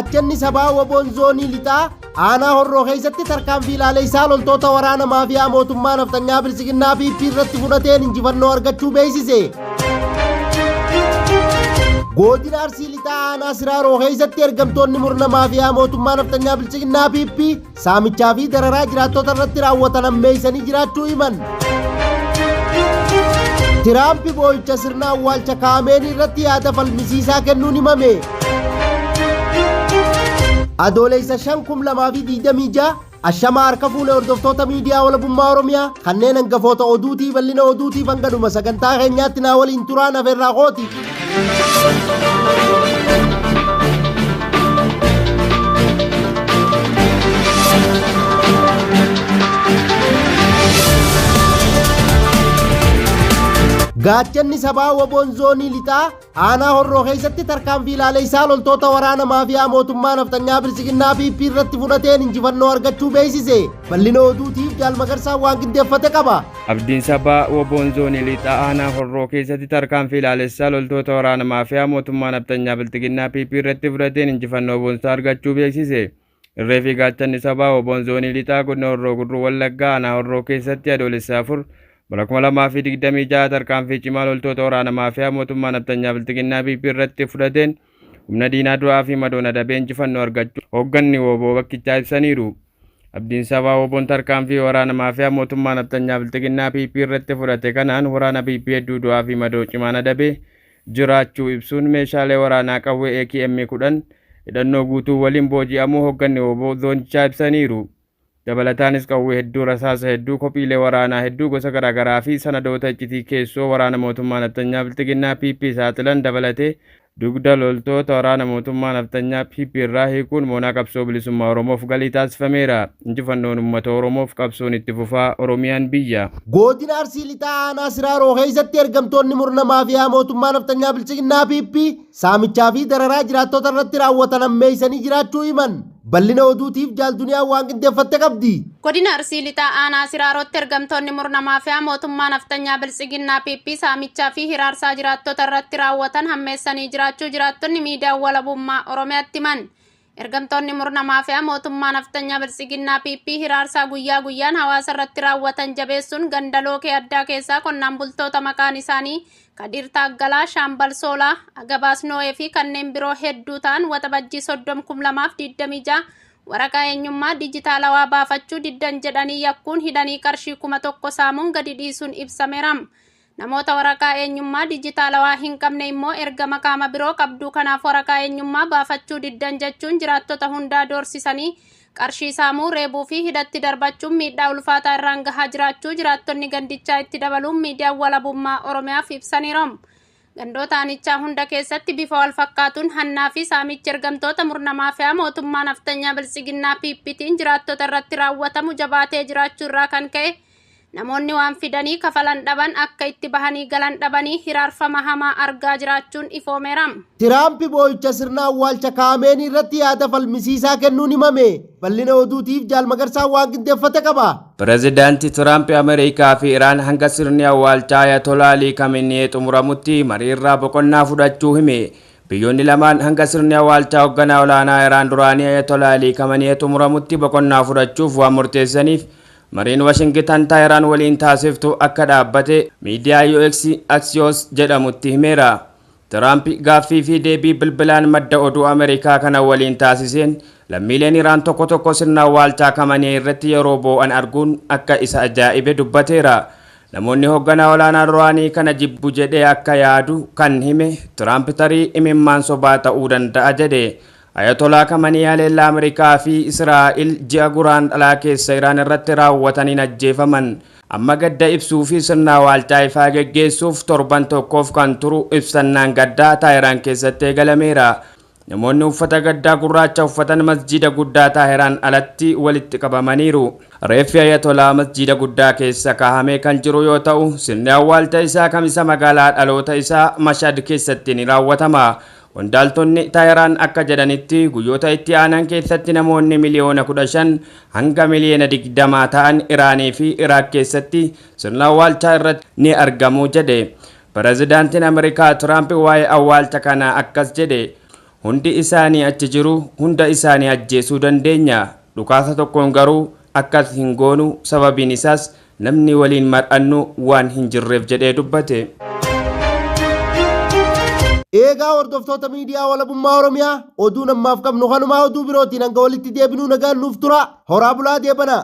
Gaachanni sabaa waboon zoonii lixaa aanaa horroo keessatti tarkaanfii ilaalee isaa loltoota waraana maafiyaa mootummaa naftanyaa bilisiginnaa PP irratti fudhateen injifannoo argachuu beeksise. Godina Arsii lixaa aanaa Siraaroo keessatti ergamtoonni murna maafiyaa mootummaa naftanyaa bilisiginnaa PP saamichaa fi dararaa jiraattota irratti raawwatan ammeessanii jiraachuu himan. Tiraamp boo'icha sirna awwaalcha kaameen irratti yaada falmisiisaa kennuun himame. Adoolessa 2026 ashamaa harka fuula hordoftoota miidiyaa walabummaa Oromiyaa kanneen hangafoota oduutii bal'ina oduutiif hangadhuma sagantaa keenyaatti naa waliin turaan afeerraa qooti. Gaachanni sabaa waboon zoonii lixaa aanaa horroo keessatti tarkaanfii ilaalee isaa loltoota waraana maafiyaa mootummaa naftanyaa bilisiginnaa PP irratti fudhateen injifannoo argachuu beeksise. Bal'ina oduutiif Jaalmagarsaa waan qindeeffate qaba. Abdiin sabaa waboon zoonii lixaa aanaa horroo keessatti tarkaanfii ilaalee isaa loltoota waraana maafiyaa mootummaa naftanyaa bilisiginnaa PP irratti fudhateen injifannoo boonsaa argachuu beeksise. Irree fi gaachanni sabaa waboon zoonii lixaa godina horroo guduruu wallaggaa aanaa horroo keessatti adoolessa 4 2026 tarkaanfii cimaa loltoota waraana maafiyaa mootummaa naftanyaa bilisiginnaa PP irratti fudhateen humna diinaa du'aa fi madoon adabee injifannoo argachuu hoogganni woboo bakkichaa ibsaniiru. Abdiin sabaa waboon tarkaanfii waraana maafiyaa mootummaa naftanyaa bilisiginnaa PP irratti fudhate kanaan waraana PP hedduu du'aa fi madoo cimaan adabee jiraachuu ibsuun meeshaalee waraanaa qawwee AKM 10 hidhannoo guutuu waliin booji'amuu hoogganni woboo zoonichaa ibsaniiru. Dabalataanis qawwee hedduu rasaasa hedduu kophiilee waraanaa hedduu gosa garaagaraa fi sanadoota iccitii keessoo waraana mootummaa naftanyaa bilisiginnaa PP saaxilan dabalatee dugda loltoota waraana mootummaa naftanyaa PP irraa hiikuun moonaa qabsoo bilisummaa Oromoof galii taasifameera. Injifannoon uummata Oromoof qabsoon itti fufaa Oromiyaan biyya. Godina Arsii lixaa aanaa Siraaroo keessatti ergamtoonni murna maafiyaa mootummaa naftanyaa bilisiginnaa PP saamichaa fi dararaa jiraattota irratti raawwatan ammeessanii jiraachuu himan. Bal'ina oduutiif Jaalduniyaan waan qindeeffatte qabdi. Godina Arsii lixaa aanaa Siraarotti ergamtoonni murna maafiyaa mootummaa naftanyaa bilisiginnaa PP saamichaa fi hiraarsaa jiraattota irratti raawwatan hammeessanii jiraachuu jiraattonni miidiyaa walabummaa Oromiyaatti himan. Ergamtoonni murna maafiyaa mootummaa naftanyaa bilisiginnaa PP hiraarsaa guyyaa guyyaan hawaasa irratti raawwatan jabeessuun gandalookee addaa keessaa qonnaan bultoota maqaan isaanii Kadir Taaggalaa, Shaambal Soolaa, Agabaas Nooyee fi kanneen biroo hedduu ta'an waxabajjii 30/2026 waraqaa eenyummaa dijitaalawaa baafachuu diddan jedhanii yakkuun hidhanii qarshii 1,000 saamuun gadi dhiisuun ibsameera. Namoota waraqaa eenyummaa dijitaalawaa hin qabne immoo erga maqaama biroo qabduu kanaaf waraqaa eenyummaa baafachuu diddan jechuun jiraattota hundaa doorsisanii qarshii saamuu reebuu fi hidhatti darbachuun miidhaa ulfaataa irraan gahaa jiraachuu jiraattonni gandichaa itti dabaluun miidiyaa walabummaa Oromiyaaf ibsaniiru. Gandoota aanichaa hunda keessatti bifa wal fakkaatuun hannaa fi saamichi ergamtoota murna maafiyaa mootummaa naftanyaa bilisiginnaa PPtiin jiraattota irratti raawwatamu jabaatee jiraachuu irraa kan ka'e namoonni waan fidanii kafalan dhaban akka itti bahanii galan dhabanii hiraarfama hamaa argaa jiraachuun ifoomeera. Tiraamp boo'icha sirna awwaalcha kaameen irratti yaada falmisiisaa kennuun himame. Bal'ina oduutiif Jaalmagarsaa waan qindeeffate qaba. Pireezidaantii Tiraamp Ameerikaa fi Iraan hanga sirni awwaalchaa Ayatollah Ali Khamenei xumuramutti mariirraa boqonnaa fudhachuu hime. Biyyoonni lamaan hanga sirni awwaalchaa hoogganaa olaanaa Iraan duraanii Ayatollah Ali Khamenei xumuramutti boqonnaa fudhachuuf waan murteessaniif mariin Washington Teheraan waliin taasiftu akka dhaabbate miidiyaa UX Axios jedhamutti himeera. Tiraamp gaaffii fi deebii bilbilaan madda oduu Ameerikaa kana waliin taasiseen lammiileen Iraan tokko sirna awwaalchaa Khamenei irratti yeroo boo'an arguun akka isa ajaa'ibe dubbateera. Namoonni hoogganaa olaanaa duraanii kana jibbu jedhee akka yaadu kan hime Tiraamp tarii imimmaan sobaa ta'uu danda'a jedhe. Ayatollah Khamenei haleellaa Ameerikaa fi Israa'el ji'a guraandhalaa keessa Iraan irratti raawwataniin ajjeefaman amma gadda ibsuu fi sirna awwaalchaa ifaa geggeessuuf torban tokkoof kan turu ibsannaan gaddaa Teheraan keessatti eegalameera. Namoonni uffata gaddaa gurraacha uffatan masjiida guddaa Teheraan alatti walitti qabamaniiru. Reeffi Ayatollah masjiida guddaa keessa kaahamee kan jiru yoo ta'u, sirni awwaalcha isaa kamisa magaalaa dhaloota isaa Mashhad keessatti ni raawwatama. Qondaaltonni Teheraan akka jedhanitti guyyoota itti aanan keessatti namoonni miliyoona 15 hanga miliyoona 20 ta'an Iraanii fi Iraaq keessatti sirna awwaalchaa irratti ni argamu jedhe. Pireezidaantiin Ameerikaa Tiraamp waa'ee awwaalcha kana akkas jedhe. hundi isaanii achi jiru hunda isaanii ajjeesuu dandeenya. Dhukaasa tokkoon garuu akkas hin goonu, sababiin isaas namni waliin mar'annu waan hin jirreef jedhee dubbate. Eegaa hordoftoota miidiyaa walabummaa Oromiyaa oduu namaaf qabnu kanumaa oduu birootiin hanga walitti deebinuu nagaan nuuf tura. Horaa bulaa deebana.